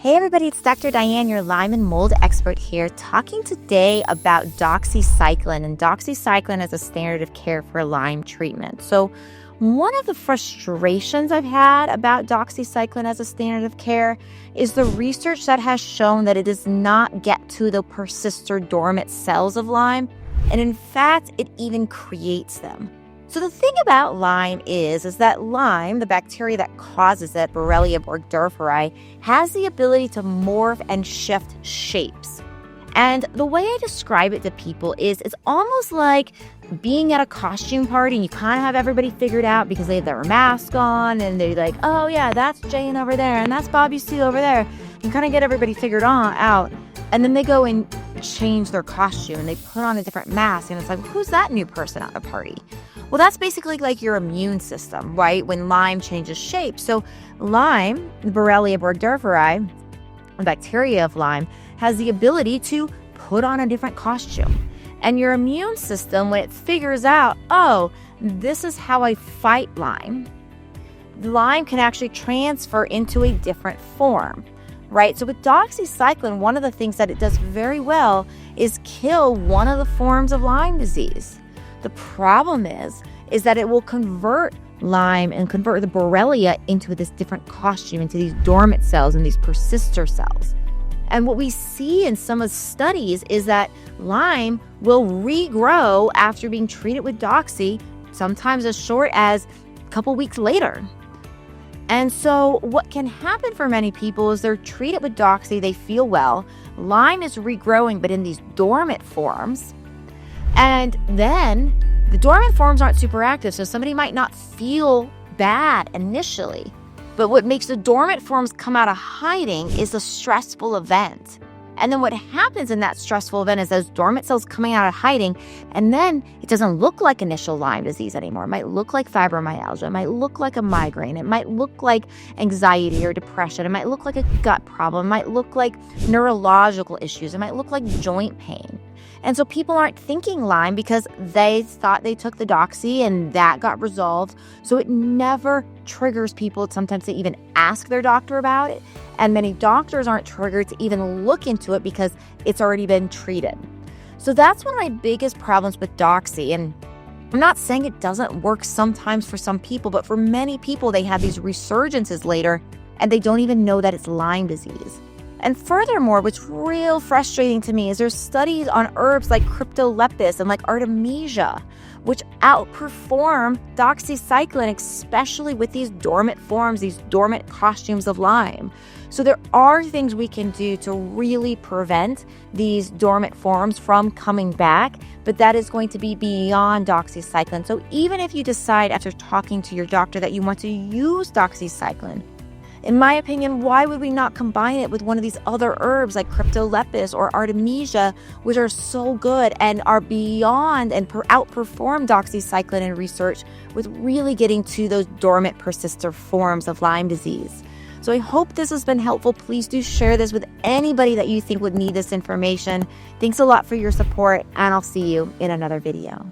Hey everybody, it's Dr. Diane, your Lyme and mold expert here, talking today about doxycycline and doxycycline as a standard of care for Lyme treatment. So one of the frustrations I've had about doxycycline as a standard of care is the research that has shown that it does not get to the persistent or dormant cells of Lyme, and in fact, it even creates them. So the thing about Lyme is that Lyme, the bacteria that causes it, Borrelia burgdorferi, has the ability to morph and shift shapes. And the way I describe it to people is it's almost like being at a costume party and you kind of have everybody figured out because they have their mask on and they're like, oh yeah, that's Jane over there and that's Bobby Sue over there. You kind of get everybody figured out, and then they go and change their costume and they put on a different mask and it's like, who's that new person at the party? Well, that's basically like your immune system, right? When Lyme changes shape. So Lyme, the Borrelia burgdorferi, the bacteria of Lyme, has the ability to put on a different costume. And your immune system, when it figures out, oh, this is how I fight Lyme, Lyme can actually transfer into a different form, right? So with doxycycline, one of the things that it does very well is kill one of the forms of Lyme disease. The problem is that it will convert Lyme and convert the Borrelia into this different costume, into these dormant cells and these persister cells. And what we see in some of the studies is that Lyme will regrow after being treated with doxy, sometimes as short as a couple weeks later. And so what can happen for many people is they're treated with doxy, they feel well, Lyme is regrowing, but in these dormant forms. And then the dormant forms aren't super active, so somebody might not feel bad initially. But what makes the dormant forms come out of hiding is a stressful event. And then what happens in that stressful event is those dormant cells coming out of hiding, and then it doesn't look like initial Lyme disease anymore. It might look like fibromyalgia. It might look like a migraine. It might look like anxiety or depression. It might look like a gut problem. It might look like neurological issues. It might look like joint pain. And so people aren't thinking Lyme because they thought they took the doxy and that got resolved. So it never triggers people. Sometimes they even ask their doctor about it. And many doctors aren't triggered to even look into it because it's already been treated. So that's one of my biggest problems with doxy. And I'm not saying it doesn't work sometimes for some people, but for many people, they have these resurgences later and they don't even know that it's Lyme disease. And furthermore, what's real frustrating to me is there's studies on herbs like Cryptolepis and like Artemisia, which outperform doxycycline, especially with these dormant forms, these dormant costumes of Lyme. So there are things we can do to really prevent these dormant forms from coming back, but that is going to be beyond doxycycline. So even if you decide after talking to your doctor that you want to use doxycycline, in my opinion, why would we not combine it with one of these other herbs like Cryptolepis or Artemisia, which are so good and are beyond and outperform doxycycline in research with really getting to those dormant persistent forms of Lyme disease? So I hope this has been helpful. Please do share this with anybody that you think would need this information. Thanks a lot for your support, and I'll see you in another video.